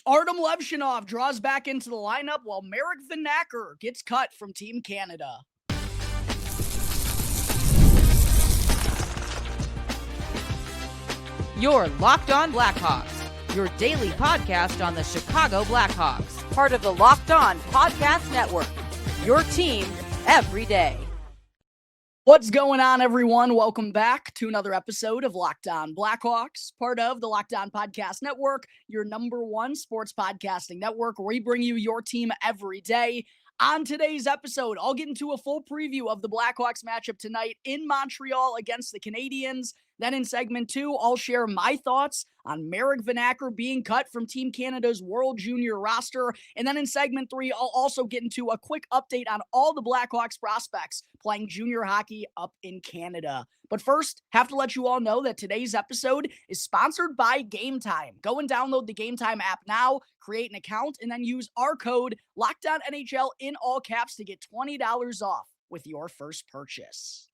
Artyom Levshunov draws back into the lineup while Marek Vanacker gets cut from Team Canada. You're Locked On Blackhawks, your daily podcast on the Chicago Blackhawks, part of the Locked On Podcast Network, your team every day. What's going on, everyone? Welcome back to another episode of Locked On Blackhawks, part of the Locked On Podcast Network, your number one sports podcasting network, where we bring you your team every day. On today's episode, I'll get into a full preview of the Blackhawks matchup tonight in Montreal against the Canadiens. Then in segment 2, I'll share my thoughts on Marek Vanacker being cut from Team Canada's World Junior roster. And then in segment 3, I'll also get into a quick update on all the Blackhawks prospects playing junior hockey up in Canada. But first, have to let you all know that today's episode is sponsored by Game Time. Go and download the Game Time app now, create an account, and then use our code LOCKEDONNHL in all caps to get $20 off with your first purchase.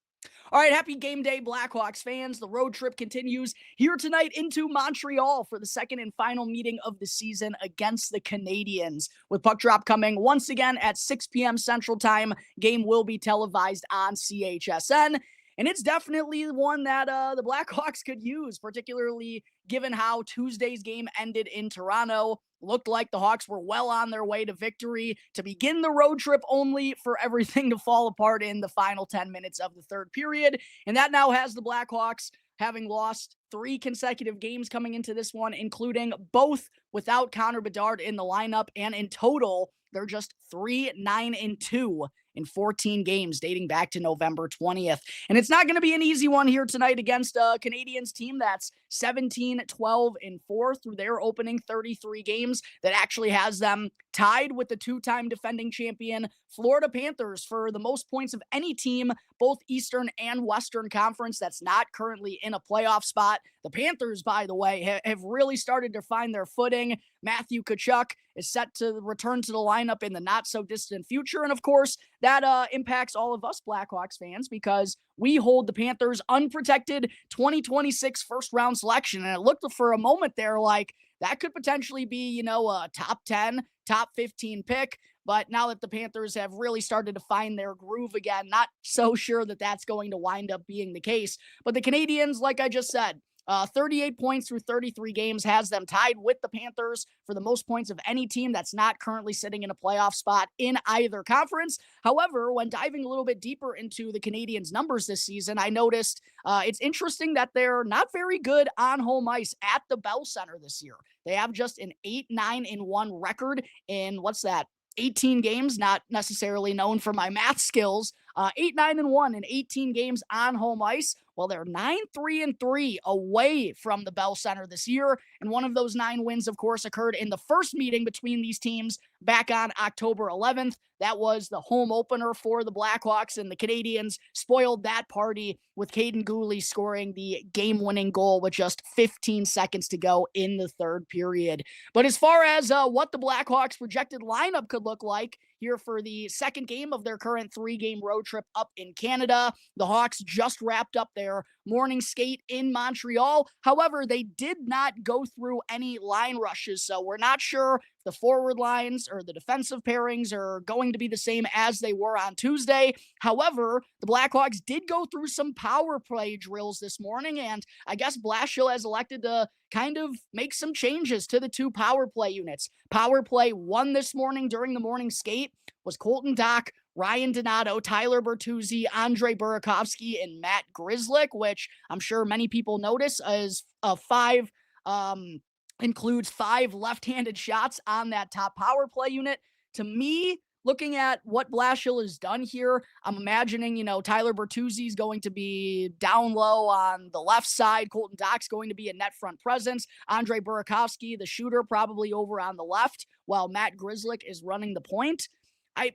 All right, happy game day, Blackhawks fans. The road trip continues here tonight into Montreal for the second and final meeting of the season against the Canadiens. With puck drop coming once again at 6 p.m. Central Time, game will be televised on CHSN. And it's definitely one that the Blackhawks could use, particularly given how Tuesday's game ended in Toronto. Looked like the Hawks were well on their way to victory to begin the road trip, only for everything to fall apart in the final 10 minutes of the third period. And that now has the Blackhawks having lost 3 consecutive games coming into this one, including both without Connor Bedard in the lineup. And in total, they're just 3-9-2 in 14 games dating back to November 20th. And it's not going to be an easy one here tonight against a Canadiens team that's 17-12-4 through their opening 33 games. That actually has them tied with the two-time defending champion Florida Panthers for the most points of any team, both Eastern and Western Conference, that's not currently in a playoff spot. The Panthers, by the way, have really started to find their footing. Matthew Tkachuk is set to return to the lineup in the not-so-distant future. And, of course, that impacts all of us Blackhawks fans because we hold the Panthers' unprotected 2026 first-round selection. And it looked for a moment there like that could potentially be, a top 10, top 15 pick. But now that the Panthers have really started to find their groove again, not so sure that that's going to wind up being the case. But the Canadiens, like I just said, 38 points through 33 games has them tied with the Panthers for the most points of any team that's not currently sitting in a playoff spot in either conference. However, when diving a little bit deeper into the Canadiens' numbers this season, I noticed it's interesting that they're not very good on home ice at the Bell Center this year. They have just an 8-9-1 record in, 18 games, not necessarily known for my math skills. 8-9-1 in 18 games on home ice. Well, they're 9-3-3 away from the Bell Center this year. And one of those 9 wins, of course, occurred in the first meeting between these teams back on October 11th. That was the home opener for the Blackhawks, and the Canadiens spoiled that party with Caden Gooley scoring the game-winning goal with just 15 seconds to go in the third period. But as far as what the Blackhawks' projected lineup could look like here for the second game of their current 3-game road trip up in Canada, the Hawks just wrapped up their morning skate in Montreal. However, they did not go through any line rushes, so we're not sure if the forward lines or the defensive pairings are going to be the same as they were on Tuesday. However, the Blackhawks did go through some power play drills this morning, and I guess Blashill has elected to kind of make some changes to the 2 power play units. Power play 1 this morning during the morning skate was Colton Dach, Ryan Donato, Tyler Bertuzzi, Andre Burakovsky, and Matt Grzelcyk, which I'm sure many people notice is includes 5 left-handed shots on that top power play unit. To me, looking at what Blashill has done here, I'm imagining, Tyler Bertuzzi is going to be down low on the left side. Colton Dach's going to be a net front presence. Andre Burakovsky, the shooter, probably over on the left, while Matt Grzelcyk is running the point.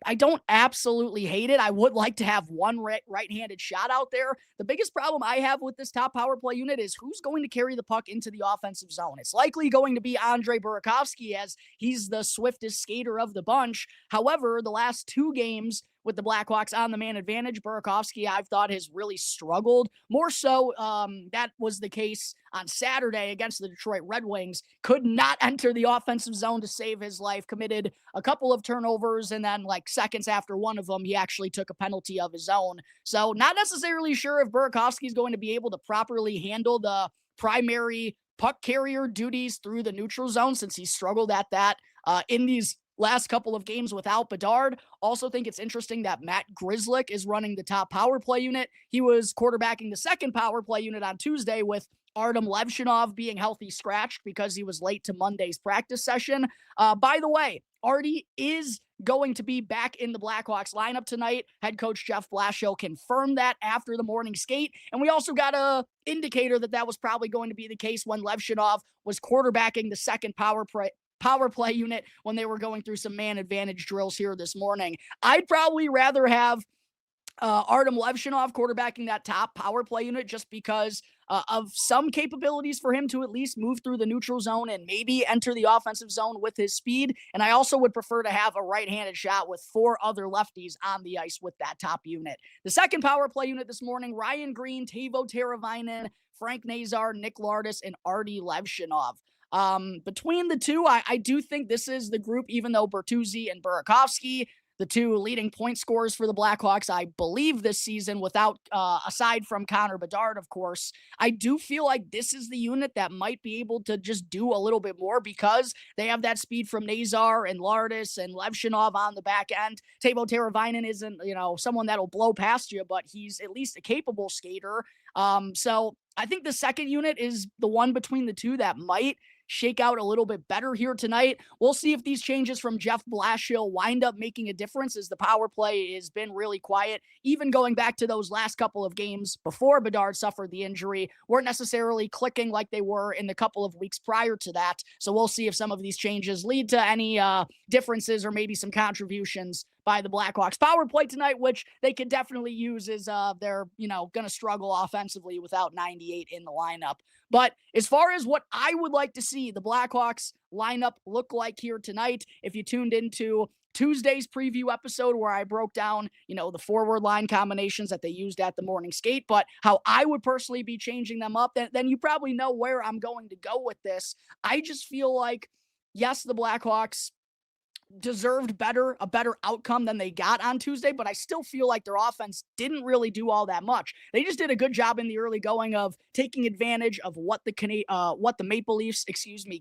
I don't absolutely hate it. I would like to have one right-handed shot out there. The biggest problem I have with this top power play unit is who's going to carry the puck into the offensive zone. It's likely going to be Andre Burakovsky, as he's the swiftest skater of the bunch. However, the last 2 games with the Blackhawks on the man advantage. Burakovsky, I've thought, has really struggled. More so, that was the case on Saturday against the Detroit Red Wings. Could not enter the offensive zone to save his life, committed a couple of turnovers, and then like seconds after one of them, he actually took a penalty of his own. So not necessarily sure if Burakovsky is going to be able to properly handle the primary puck carrier duties through the neutral zone, since he struggled at that in these last couple of games without Bedard. Also think it's interesting that Matt Grzelcyk is running the top power play unit. He was quarterbacking the second power play unit on Tuesday, with Artyom Levshunov being healthy scratched because he was late to Monday's practice session. By the way, Artie is going to be back in the Blackhawks lineup tonight. Head coach Jeff Blashill confirmed that after the morning skate. And we also got a indicator that that was probably going to be the case when Levshunov was quarterbacking the second power play unit when they were going through some man advantage drills here this morning. I'd probably rather have Artyom Levshunov quarterbacking that top power play unit, just because of some capabilities for him to at least move through the neutral zone and maybe enter the offensive zone with his speed. And I also would prefer to have a right-handed shot with 4 other lefties on the ice with that top unit. The second power play unit this morning: Ryan Green, Teuvo Teravainen, Frank Nazar, Nick Lardis, and Arty Levshunov. Between the two, I do think this is the group, even though Bertuzzi and Burakovsky, the two leading point scorers for the Blackhawks, I believe, this season, without, aside from Connor Bedard, of course, I do feel like this is the unit that might be able to just do a little bit more, because they have that speed from Nazar and Lardis and Levshunov on the back end. Teuvo Teravainen isn't, someone that'll blow past you, but he's at least a capable skater. So I think the second unit is the one between the two that might shake out a little bit better here tonight. We'll see if these changes from Jeff Blashill wind up making a difference, as the power play has been really quiet. Even going back to those last couple of games before Bedard suffered the injury, weren't necessarily clicking like they were in the couple of weeks prior to that. So we'll see if some of these changes lead to any differences or maybe some contributions by the Blackhawks power play tonight, which they could definitely use as they're, going to struggle offensively without 98 in the lineup. But as far as what I would like to see the Blackhawks lineup look like here tonight, if you tuned into Tuesday's preview episode where I broke down, the forward line combinations that they used at the morning skate, but how I would personally be changing them up, then you probably know where I'm going to go with this. I just feel like, yes, the Blackhawks deserved a better outcome than they got on Tuesday, but I still feel like their offense didn't really do all that much. They just did a good job in the early going of taking advantage of what the Maple Leafs,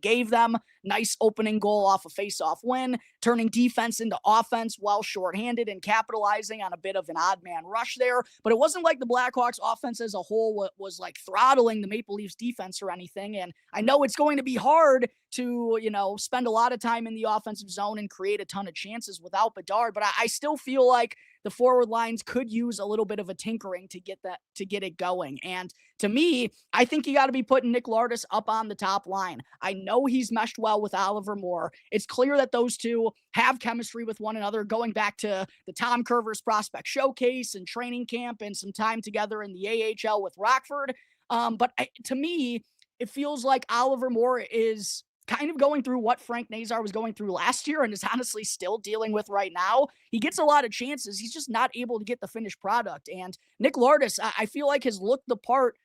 gave them. Nice opening goal off a face-off win, turning defense into offense while shorthanded and capitalizing on a bit of an odd man rush there. But it wasn't like the Blackhawks offense as a whole was like throttling the Maple Leafs defense or anything. And I know it's going to be hard to, spend a lot of time in the offensive zone and create a ton of chances without Bedard, but I still feel like the forward lines could use a little bit of a tinkering to get it going. And to me, I think you got to be putting Nick Lardis up on the top line. I know he's meshed well with Oliver Moore. It's clear that those two have chemistry with one another, going back to the Tom Curvers prospect showcase and training camp and some time together in the AHL with Rockford. But to me, it feels like Oliver Moore is kind of going through what Frank Nazar was going through last year and is honestly still dealing with right now. He gets a lot of chances. He's just not able to get the finished product. And Nick Lardis, I feel like, has looked the part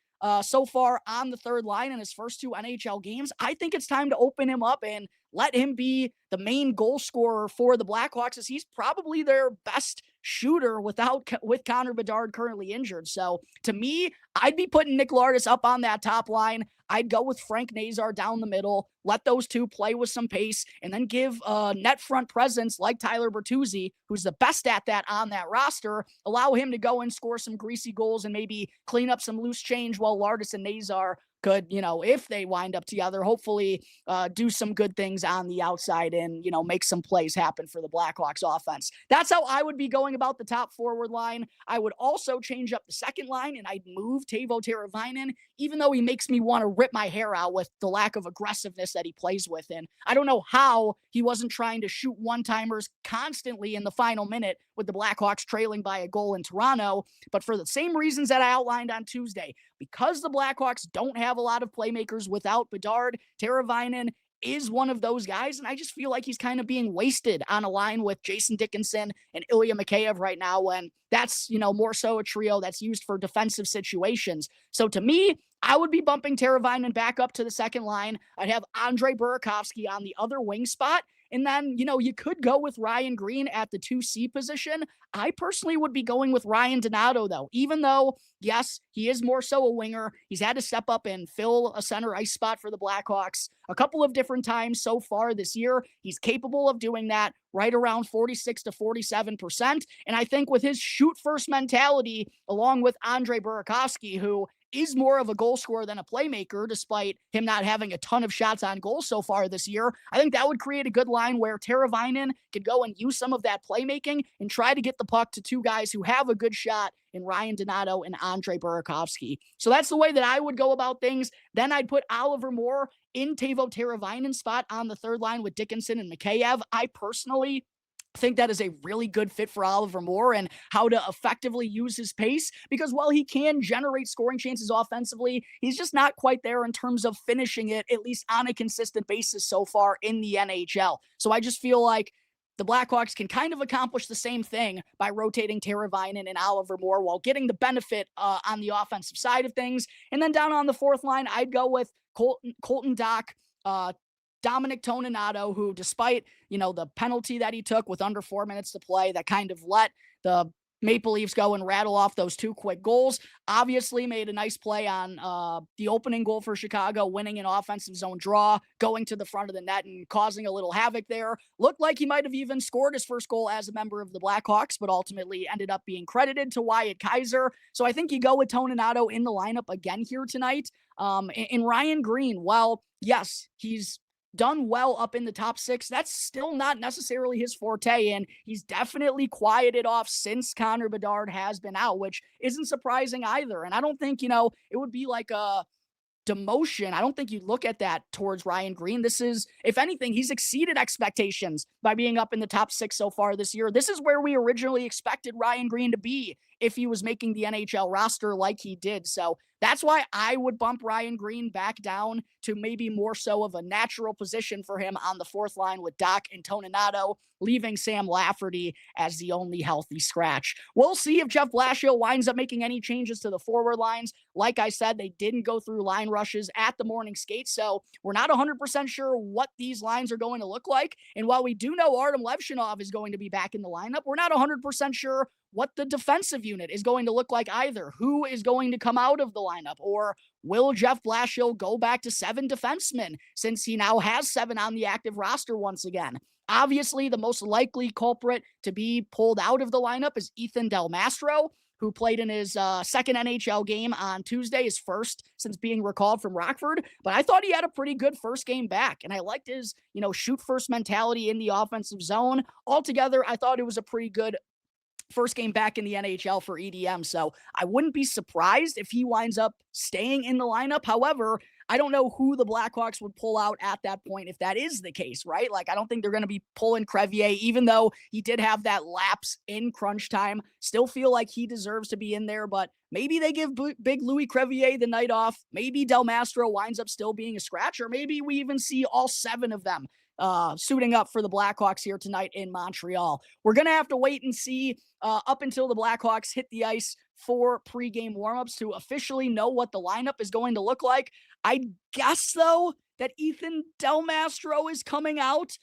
so far on the third line in his first 2 NHL games. I think it's time to open him up and let him be the main goal scorer for the Blackhawks, as he's probably their best shooter with Connor Bedard currently injured. So to me, I'd be putting Nick Lardis up on that top line. I'd go with Frank Nazar down the middle, let those two play with some pace, and then give net front presence like Tyler Bertuzzi, who's the best at that on that roster, allow him to go and score some greasy goals and maybe clean up some loose change, while Lardis and Nazar could, if they wind up together, hopefully do some good things on the outside and, make some plays happen for the Blackhawks offense. That's how I would be going about the top forward line. I would also change up the second line, and I'd move Teuvo Teravainen, even though he makes me want to rip my hair out with the lack of aggressiveness that he plays with. And I don't know how he wasn't trying to shoot one-timers constantly in the final minute with the Blackhawks trailing by a goal in Toronto. But for the same reasons that I outlined on Tuesday, because the Blackhawks don't have a lot of playmakers without Bedard, Teravainen is one of those guys, and I just feel like he's kind of being wasted on a line with Jason Dickinson and Ilya Mikheyev right now, when that's, more so a trio that's used for defensive situations. So to me, I would be bumping Teravainen back up to the second line. I'd have Andre Burakovsky on the other wing spot. And then, you could go with Ryan Green at the 2C position. I personally would be going with Ryan Donato, though, even though, yes, he is more so a winger. He's had to step up and fill a center ice spot for the Blackhawks a couple of different times so far this year. He's capable of doing that right around 46 to 47%. And I think with his shoot first mentality, along with Andre Burakovsky, who is more of a goal scorer than a playmaker, despite him not having a ton of shots on goal so far this year, I think that would create a good line where Teravainen could go and use some of that playmaking and try to get the puck to two guys who have a good shot in Ryan Donato and Andre Burakovsky. So that's the way that I would go about things. Then I'd put Oliver Moore in Teuvo Teravainen's spot on the third line with Dickinson and Mikheyev. I personally think that is a really good fit for Oliver Moore and how to effectively use his pace, because while he can generate scoring chances offensively, he's just not quite there in terms of finishing it, at least on a consistent basis so far in the NHL. So I just feel like the Blackhawks can kind of accomplish the same thing by rotating Teravainen and Oliver Moore while getting the benefit on the offensive side of things. And then down on the fourth line, I'd go with Colton Dach, Dominic Toninato, who, despite, the penalty that he took with under 4 minutes to play, that kind of let the Maple Leafs go and rattle off those two quick goals, obviously made a nice play on the opening goal for Chicago, winning an offensive zone draw, going to the front of the net and causing a little havoc there. Looked like he might have even scored his first goal as a member of the Blackhawks, but ultimately ended up being credited to Wyatt Kaiser. So I think you go with Toninato in the lineup again here tonight. And Ryan Green, well, yes, he's done well up in the top six. That's still not necessarily his forte, and he's definitely quieted off since Connor Bedard has been out, which isn't surprising either. And I don't think, it would be like a demotion. I don't think you look at that towards Ryan Green. This is, if anything, he's exceeded expectations by being up in the top six so far this year. This is where we originally expected Ryan Green to be if he was making the NHL roster like he did. So that's why I would bump Ryan Green back down to maybe more so of a natural position for him on the fourth line with Dach and Toninato, leaving Sam Lafferty as the only healthy scratch. We'll see if Jeff Blashill winds up making any changes to the forward lines. Like I said, they didn't go through line rushes at the morning skate, so we're not 100% sure what these lines are going to look like. And while we do know Artyom Levshunov is going to be back in the lineup, we're not 100% sure what the defensive unit is going to look like either. Who is going to come out of the lineup? Or will Jeff Blashill go back to 7 defensemen since he now has 7 on the active roster once again? Obviously, the most likely culprit to be pulled out of the lineup is Ethan Del Mastro, who played in his second NHL game on Tuesday, his first since being recalled from Rockford. But I thought he had a pretty good first game back, and I liked his, shoot first mentality in the offensive zone. Altogether, I thought it was a pretty good first game back in the NHL for EDM. So I wouldn't be surprised if he winds up staying in the lineup. However, I don't know who the Blackhawks would pull out at that point if that is the case, right? Like, I don't think they're going to be pulling Crevier, even though he did have that lapse in crunch time. Still feel like he deserves to be in there, but maybe they give big Louis Crevier the night off. Maybe Del Mastro winds up still being a scratch, or maybe we even see all 7 of them suiting up for the Blackhawks here tonight in Montreal. We're going to have to wait and see up until the Blackhawks hit the ice for pregame warmups to officially know what the lineup is going to look like. I guess, though, that Ethan Del Mastro is coming out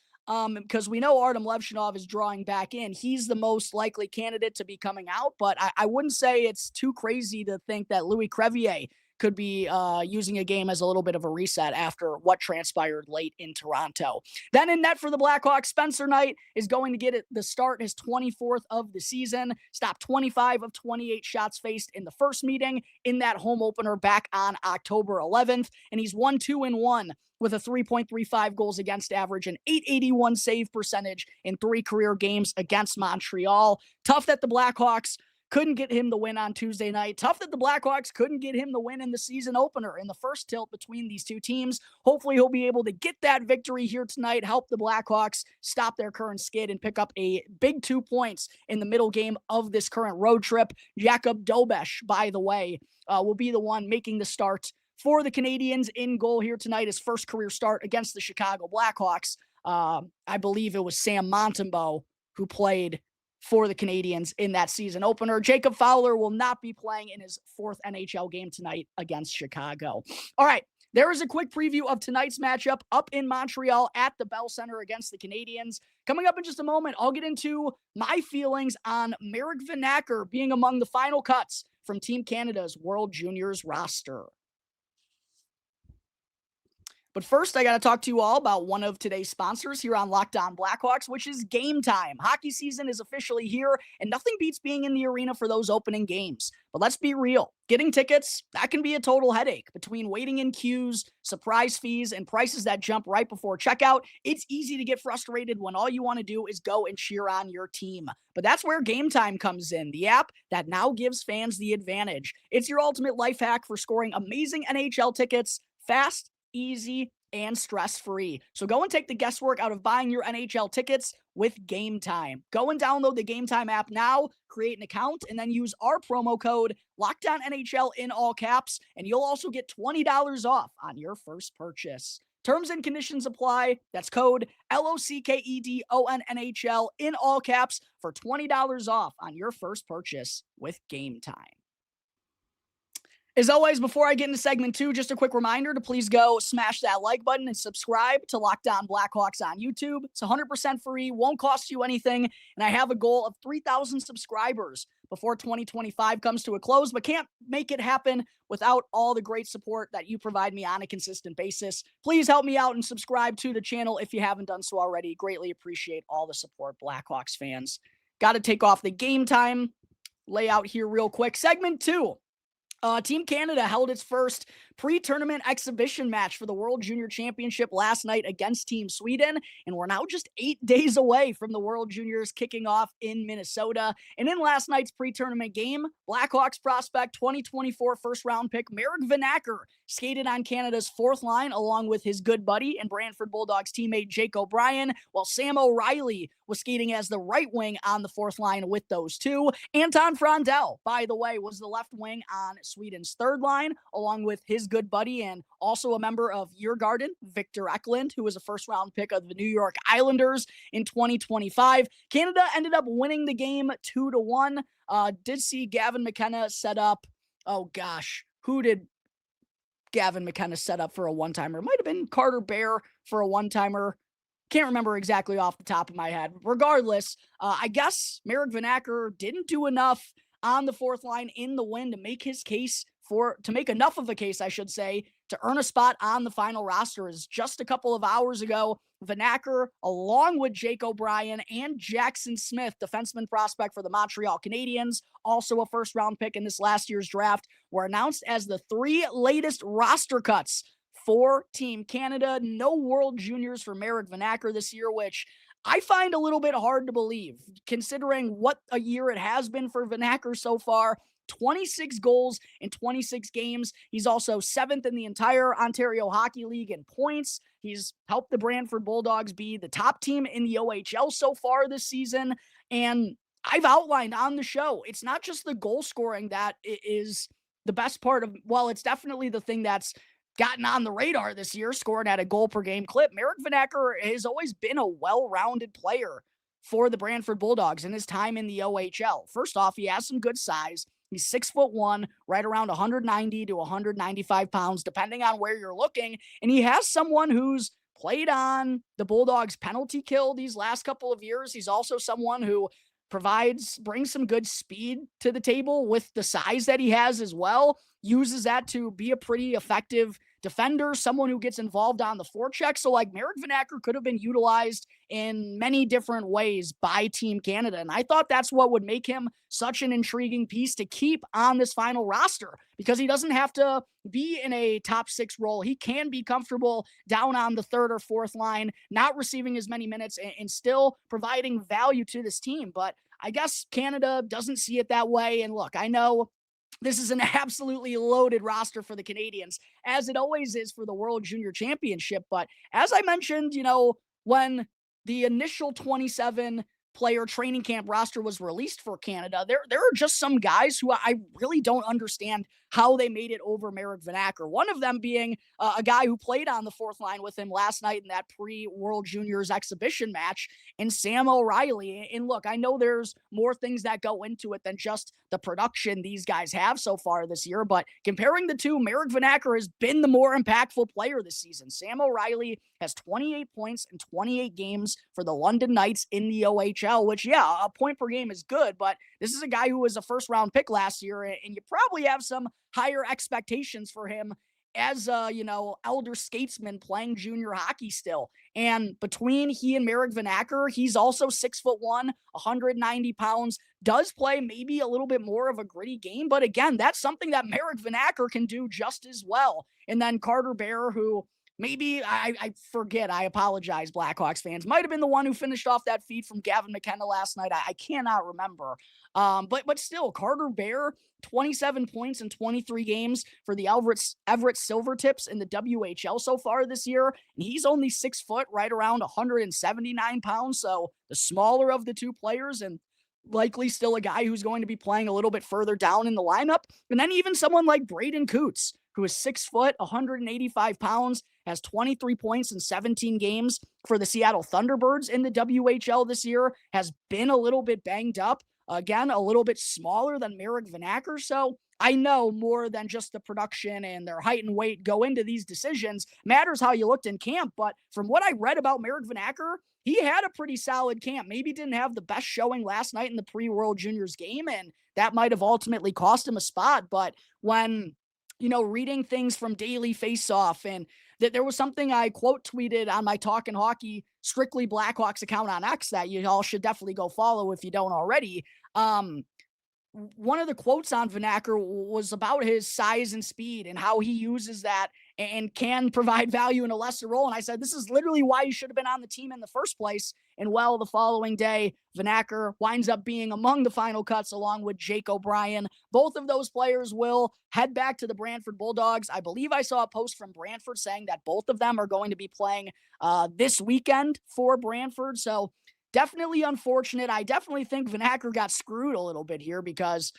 because we know Artyom Levshunov is drawing back in. He's the most likely candidate to be coming out, but I wouldn't say it's too crazy to think that Louis Crevier could be using a game as a little bit of a reset after what transpired late in Toronto. Then in net for the Blackhawks, Spencer Knight is going to get the start, his 24th of the season, stopped 25 of 28 shots faced in the first meeting in that home opener back on October 11th, and he's 1-2-1 with a 3.35 goals against average and .881 save percentage in 3 career games against Montreal. Tough that the Blackhawks couldn't get him the win on Tuesday night. Tough that the Blackhawks couldn't get him the win in the season opener in the first tilt between these two teams. Hopefully he'll be able to get that victory here tonight, help the Blackhawks stop their current skid and pick up a big 2 points in the middle game of this current road trip. Jakub Dobeš, by the way, will be the one making the start for the Canadiens. In goal here tonight, his first career start against the Chicago Blackhawks. I believe it was Sam Montembeault who played for the Canadiens in that season opener. Jacob Fowler will not be playing in his fourth NHL game tonight against Chicago. All right, there is a quick preview of tonight's matchup up in Montreal at the Bell Center against the Canadiens. Coming up in just a moment, I'll get into my feelings on Marek Vanacker being among the final cuts from Team Canada's World Juniors roster. But first, I got to talk to you all about one of today's sponsors here on Locked On Blackhawks, which is Game Time. Hockey season is officially here, and nothing beats being in the arena for those opening games. But let's be real. Getting tickets, that can be a total headache. Between waiting in queues, surprise fees, and prices that jump right before checkout, it's easy to get frustrated when all you want to do is go and cheer on your team. But that's where Game Time comes in, the app that now gives fans the advantage. It's your ultimate life hack for scoring amazing NHL tickets fast, easy, and stress-free. So go and take the guesswork out of buying your NHL tickets with Game Time. Go and download the Game Time app now, create an account, and then use our promo code LOCKEDONNHL in all caps, and you'll also get $20 off on your first purchase. Terms and conditions apply. That's code LOCKEDONNHL in all caps for $20 off on your first purchase with Game Time. As always, before I get into segment 2, just a quick reminder to please go smash that like button and subscribe to Locked On Blackhawks on YouTube. It's 100% free, won't cost you anything, and I have a goal of 3,000 subscribers before 2025 comes to a close, but can't make it happen without all the great support that you provide me on a consistent basis. Please help me out and subscribe to the channel if you haven't done so already. Greatly appreciate all the support, Blackhawks fans. Got to take off the Game Time layout here real quick. Segment 2. Team Canada held its first pre-tournament exhibition match for the World Junior Championship last night against Team Sweden, and we're now just 8 days away from the World Juniors kicking off in Minnesota. And in last night's pre-tournament game, Blackhawks prospect 2024 first-round pick Marek Vanacker skated on Canada's fourth line along with his good buddy and Brantford Bulldogs teammate Jake O'Brien, while Sam O'Reilly was skating as the right wing on the fourth line with those two. Anton Frondell, by the way, was the left wing on Sweden's third line, along with his good buddy and also a member of Djurgården, Victor Eklund, who was a first-round pick of the New York Islanders in 2025. Canada ended up winning the game 2-1. Did see Gavin McKenna set up, who did Gavin McKenna set up for a one-timer? Might have been Carter Bear for a one-timer. Can't remember exactly off the top of my head. Regardless, I guess Marek Vanacker didn't do enough on the fourth line in the win to make his case to make enough of a case, I should say, to earn a spot on the final roster. As just a couple of hours ago, Vanacker, along with Jake O'Brien and Jackson Smith, defenseman prospect for the Montreal Canadiens, also a first-round pick in this last year's draft, were announced as the 3 latest roster cuts for Team Canada. No World Juniors for Marek Vanacker this year, which I find a little bit hard to believe, considering what a year it has been for Vanacker so far. 26 goals in 26 games. He's also 7th in the entire Ontario Hockey League in points. He's helped the Brantford Bulldogs be the top team in the OHL so far this season. And I've outlined on the show, it's not just the goal scoring that is the best part of, well, it's definitely the thing that's gotten on the radar this year, scoring at a goal per game clip. Marek Vanacker has always been a well-rounded player for the Brantford Bulldogs in his time in the OHL. First off, he has some good size. He's 6'1", right around 190 to 195 pounds, depending on where you're looking. And he has someone who's played on the Bulldogs penalty kill these last couple of years. He's also someone who brings some good speed to the table with the size that he has as well. Uses that to be a pretty effective defender, someone who gets involved on the forecheck. So like Marek Vanacker could have been utilized in many different ways by Team Canada. And I thought that's what would make him such an intriguing piece to keep on this final roster, because he doesn't have to be in a top 6 role. He can be comfortable down on the 3rd or 4th line, not receiving as many minutes and still providing value to this team. But I guess Canada doesn't see it that way. And look, I know this is an absolutely loaded roster for the Canadiens, as it always is for the World Junior Championship. But as I mentioned, when the initial 27-player training camp roster was released for Canada, there are just some guys who I really don't understand how they made it over Marek Vanacker. One of them being a guy who played on the fourth line with him last night in that pre-World Juniors exhibition match, and Sam O'Reilly. And look, I know there's more things that go into it than just the production these guys have so far this year, but comparing the two, Marek Vanacker has been the more impactful player this season. Sam O'Reilly has 28 points in 28 games for the London Knights in the OHL, which, yeah, a point per game is good, but this is a guy who was a first-round pick last year, and you probably have some higher expectations for him as a, elder statesman playing junior hockey still. And between he and Marek Vanacker, he's also 6'1", 190 pounds, does play maybe a little bit more of a gritty game. But again, that's something that Marek Vanacker can do just as well. And then Carter Bear, who maybe, I forget, I apologize, Blackhawks fans, might have been the one who finished off that feed from Gavin McKenna last night. I cannot remember. But still, Carter Bear, 27 points in 23 games for the Everett Silvertips in the WHL so far this year. And he's only 6 foot, right around 179 pounds. So the smaller of the two players, and likely still a guy who's going to be playing a little bit further down in the lineup. And then even someone like Braden Coots, who is 6 foot, 185 pounds, has 23 points in 17 games for the Seattle Thunderbirds in the WHL this year, has been a little bit banged up. Again, a little bit smaller than Marek Vanacker. So I know more than just the production and their height and weight go into these decisions. Matters how you looked in camp. But from what I read about Marek Vanacker, he had a pretty solid camp. Maybe didn't have the best showing last night in the pre-World Juniors game, and that might have ultimately cost him a spot. But when, reading things from Daily Faceoff, and that there was something I quote tweeted on my Talkin' Hockey Strictly Blackhawks account on X that you all should definitely go follow if you don't already. One of the quotes on Vanacker was about his size and speed and how he uses that and can provide value in a lesser role. And I said, this is literally why you should have been on the team in the first place. And well, the following day, Vanacker winds up being among the final cuts along with Jake O'Brien. Both of those players will head back to the Brantford Bulldogs. I believe I saw a post from Brantford saying that both of them are going to be playing this weekend for Brantford. So definitely unfortunate. I definitely think Vanacker got screwed a little bit here because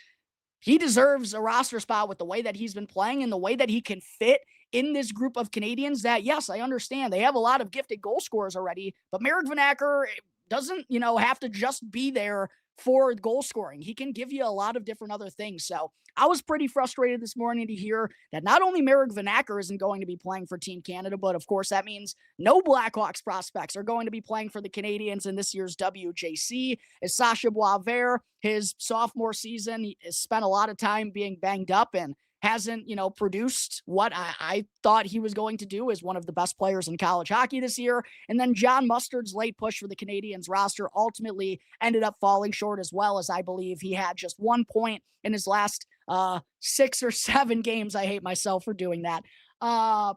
he deserves a roster spot with the way that he's been playing and the way that he can fit in this group of Canadians that, yes, I understand they have a lot of gifted goal scorers already, but Marek Vanacker doesn't, have to just be there for goal scoring. He can give you a lot of different other things. So I was pretty frustrated this morning to hear that not only Marek Vanacker isn't going to be playing for Team Canada, but of course that means no Blackhawks prospects are going to be playing for the Canadiens in this year's WJC. As Sasha Boisvert, his sophomore season, he has spent a lot of time being banged up and hasn't, produced what I thought he was going to do as one of the best players in college hockey this year. And then John Mustard's late push for the Canadiens roster ultimately ended up falling short as well, as I believe he had just 1 point in his last 6 or 7 games. I hate myself for doing that.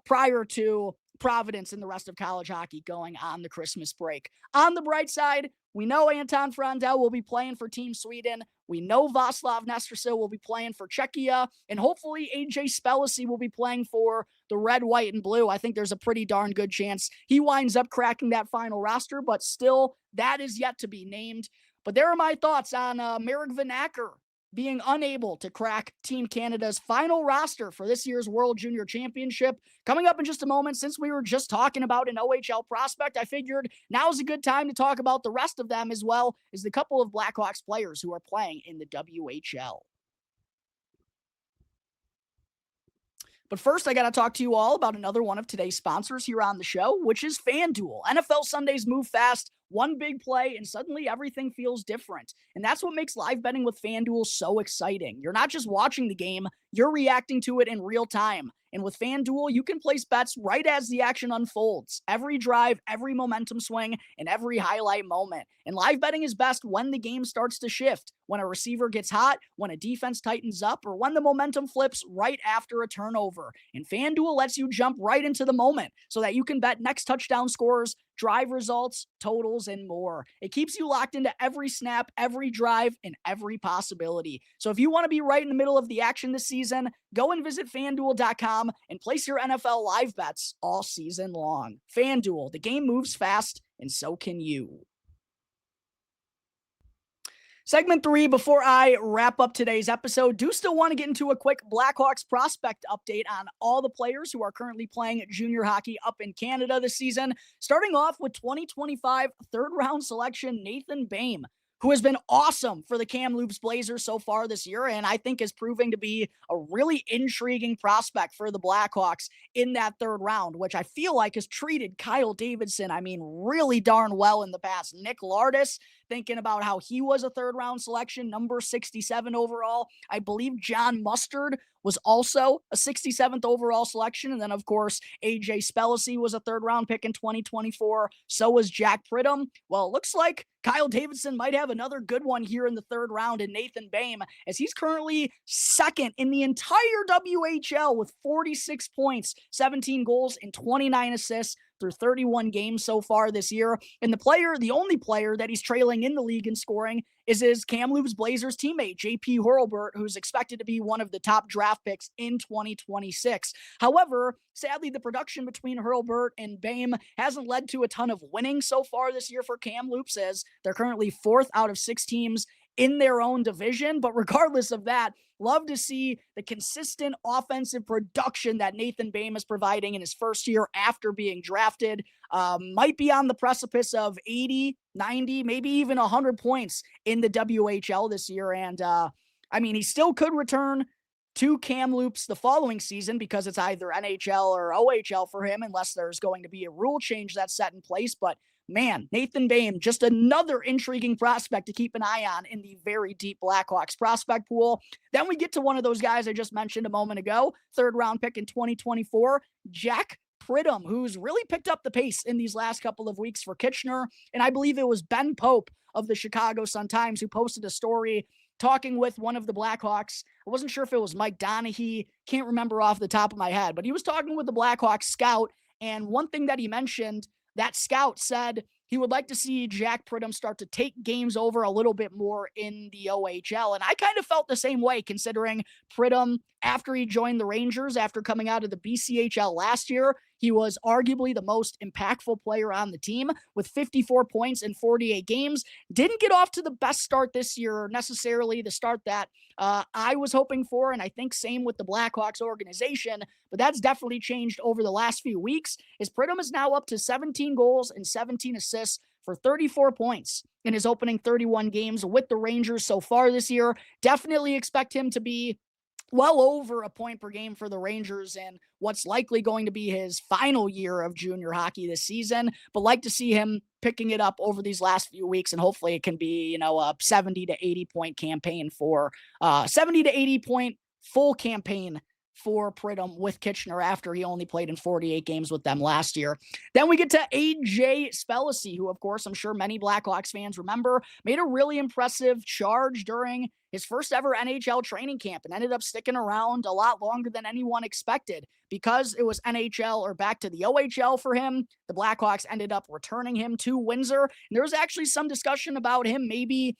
Prior to Providence and the rest of college hockey going on the Christmas break. On the bright side, we know Anton Frandel will be playing for Team Sweden. We know Václav Nestrasil will be playing for Czechia. And hopefully AJ Spelisi will be playing for the red, white, and blue. I think there's a pretty darn good chance he winds up cracking that final roster, but still, that is yet to be named. But there are my thoughts on Marek Vanacker being unable to crack Team Canada's final roster for this year's World Junior Championship. Coming up in just a moment, since we were just talking about an OHL prospect, I figured now's a good time to talk about the rest of them as well as the couple of Blackhawks players who are playing in the WHL. But first, I got to talk to you all about another one of today's sponsors here on the show, which is FanDuel. NFL Sundays move fast, one big play, and suddenly everything feels different. And that's what makes live betting with FanDuel so exciting. You're not just watching the game, you're reacting to it in real time. And with FanDuel, you can place bets right as the action unfolds. Every drive, every momentum swing, and every highlight moment. And live betting is best when the game starts to shift, when a receiver gets hot, when a defense tightens up, or when the momentum flips right after a turnover. And FanDuel lets you jump right into the moment so that you can bet next touchdown scores, drive results, totals, and more. It keeps you locked into every snap, every drive, and every possibility. So if you want to be right in the middle of the action this season, go and visit FanDuel.com and place your NFL live bets all season long. FanDuel, the game moves fast, and so can you. Segment 3, before I wrap up today's episode, do still want to get into a quick Blackhawks prospect update on all the players who are currently playing junior hockey up in Canada this season. Starting off with 2025 third-round selection Nathan Boehm, who has been awesome for the Kamloops Blazers so far this year, and I think is proving to be a really intriguing prospect for the Blackhawks in that third round, which I feel like has treated Kyle Davidson, really darn well in the past. Nick Lardis, thinking about how he was a third-round selection, number 67 overall. I believe John Mustard was also a 67th overall selection. And then, of course, AJ Spellacy was a third-round pick in 2024. So was Jack Pridham. Well, it looks like Kyle Davidson might have another good one here in the third round in Nathan Boehm, as he's currently second in the entire WHL with 46 points, 17 goals, and 29 assists through 31 games so far this year. And the only player that he's trailing in the league in scoring is his Kamloops Blazers teammate, JP Hurlburt, who's expected to be one of the top draft picks in 2026. However, sadly, the production between Hurlburt and Boehm hasn't led to a ton of winning so far this year for Kamloops, as they're currently fourth out of 6 teams in their own division. But regardless of that, love to see the consistent offensive production that Nathan Boehm is providing in his first year after being drafted. Might be on the precipice of 80, 90, maybe even 100 points in the WHL this year. And he still could return to Kamloops the following season, because it's either NHL or OHL for him, unless there's going to be a rule change that's set in place. But man, Nathan Boehm, just another intriguing prospect to keep an eye on in the very deep Blackhawks prospect pool. Then we get to one of those guys I just mentioned a moment ago, third round pick in 2024, Jack Pridham, who's really picked up the pace in these last couple of weeks for Kitchener. And I believe it was Ben Pope of the Chicago Sun-Times who posted a story talking with one of the Blackhawks. I wasn't sure if it was Mike Donahue, can't remember off the top of my head, but he was talking with the Blackhawks scout. And one thing that he mentioned, that scout said he would like to see Jack Pridham start to take games over a little bit more in the OHL. And I kind of felt the same way, considering Pridham, after he joined the Rangers, after coming out of the BCHL last year, he was arguably the most impactful player on the team with 54 points in 48 games. Didn't get off to the best start this year, necessarily the start that I was hoping for, and I think same with the Blackhawks organization, but that's definitely changed over the last few weeks, as Pridham is now up to 17 goals and 17 assists for 34 points in his opening 31 games with the Rangers so far this year. Definitely expect him to be well over a point per game for the Rangers in what's likely going to be his final year of junior hockey this season, but like to see him picking it up over these last few weeks, and hopefully it can be, a 70 to 80 point campaign for 70 to 80 point full campaign for Pridham with Kitchener after he only played in 48 games with them last year. Then we get to AJ Spellacy, who, of course, I'm sure many Blackhawks fans remember, made a really impressive charge during his first ever NHL training camp and ended up sticking around a lot longer than anyone expected. Because it was NHL or back to the OHL for him, the Blackhawks ended up returning him to Windsor. And there was actually some discussion about him maybe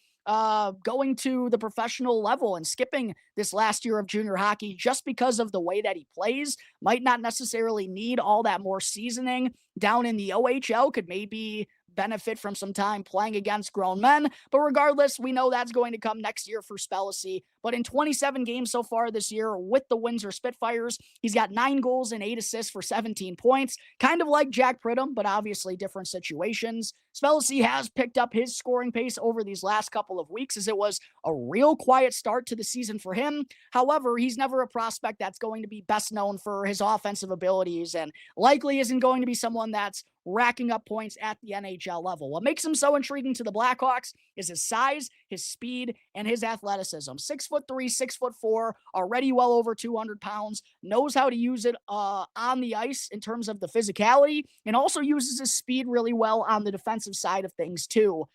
going to the professional level and skipping this last year of junior hockey just because of the way that he plays. Might not necessarily need all that more seasoning down in the OHL, could maybe benefit from some time playing against grown men. But regardless, we know that's going to come next year for Spellacy. But in 27 games so far this year with the Windsor Spitfires, he's got 9 goals and 8 assists for 17 points. Kind of like Jack Pridham, but obviously different situations. Spellacy has picked up his scoring pace over these last couple of weeks, as it was a real quiet start to the season for him. However, he's never a prospect that's going to be best known for his offensive abilities, and likely isn't going to be someone that's racking up points at the NHL level. What makes him so intriguing to the Blackhawks is his size, his speed, and his athleticism. 6'3", 6'4", already well over 200 pounds, knows how to use it on the ice in terms of the physicality, and also uses his speed really well on the defensive side of things too.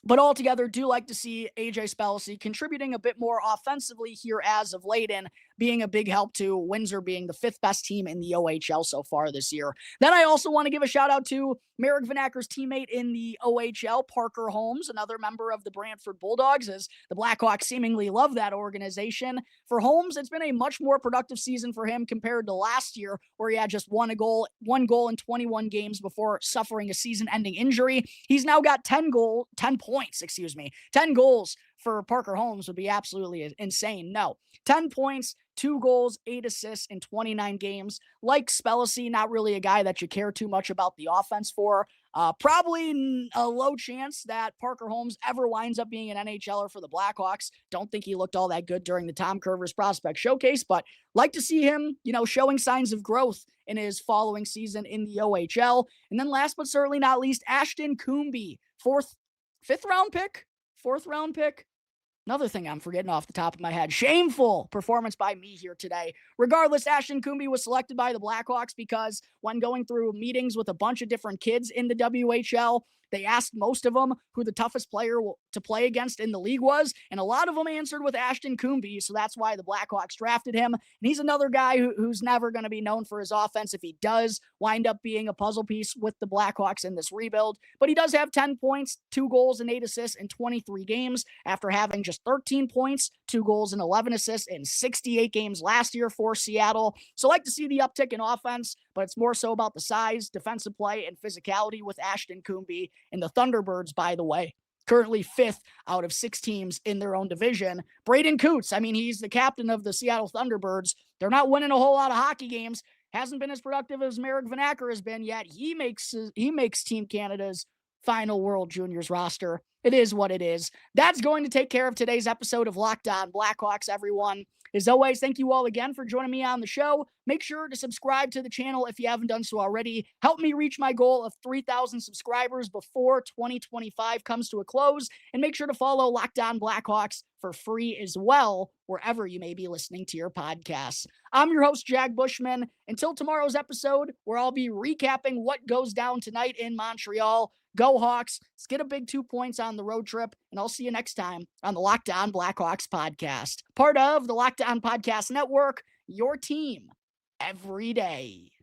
But altogether, do like to see AJ Spellacy contributing a bit more offensively here as of late. And being a big help to Windsor being the 5th best team in the OHL so far this year. Then I also want to give a shout out to Marek Vanacker's teammate in the OHL, Parker Holmes, another member of the Brantford Bulldogs, as the Blackhawks seemingly love that organization. For Holmes, it's been a much more productive season for him compared to last year, where he had just one goal in 21 games before suffering a season-ending injury. He's now got 10 points. 10 goals for Parker Holmes would be absolutely insane. No, 10 points, 2 goals, 8 assists in 29 games. Like Spellacy, not really a guy that you care too much about the offense for. Probably a low chance that Parker Holmes ever winds up being an NHLer for the Blackhawks. Don't think he looked all that good during the Tom Curvers Prospect Showcase, but like to see him, showing signs of growth in his following season in the OHL. And then last but certainly not least, Ashton Coombe, fifth round pick. Another thing I'm forgetting off the top of my head. Shameful performance by me here today. Regardless, Ashton Coombe was selected by the Blackhawks because when going through meetings with a bunch of different kids in the WHL, they asked most of them who the toughest player to play against in the league was, and a lot of them answered with Ashton Coombe, so that's why the Blackhawks drafted him. And he's another guy who's never going to be known for his offense if he does wind up being a puzzle piece with the Blackhawks in this rebuild. But he does have 10 points, 2 goals, and 8 assists in 23 games after having just 13 points, 2 goals, and 11 assists in 68 games last year for Seattle. So I like to see the uptick in offense, but it's more so about the size, defensive play, and physicality with Ashton Coombe. And the Thunderbirds, by the way, currently 5th out of 6 teams in their own division. Braden Coots, he's the captain of the Seattle Thunderbirds. They're not winning a whole lot of hockey games. Hasn't been as productive as Marek Vanacker has been yet. He makes Team Canada's final World Juniors roster. It is what it is. That's going to take care of today's episode of Locked On Blackhawks, everyone. As always, thank you all again for joining me on the show. Make sure to subscribe to the channel if you haven't done so already. Help me reach my goal of 3,000 subscribers before 2025 comes to a close. And make sure to follow Locked On Blackhawks for free as well, wherever you may be listening to your podcasts. I'm your host, Jack Bushman. Until tomorrow's episode, where I'll be recapping what goes down tonight in Montreal. Go Hawks. Let's get a big 2 points on the road trip, and I'll see you next time on the Locked On Blackhawks podcast. Part of the Locked On Podcast Network, your team every day.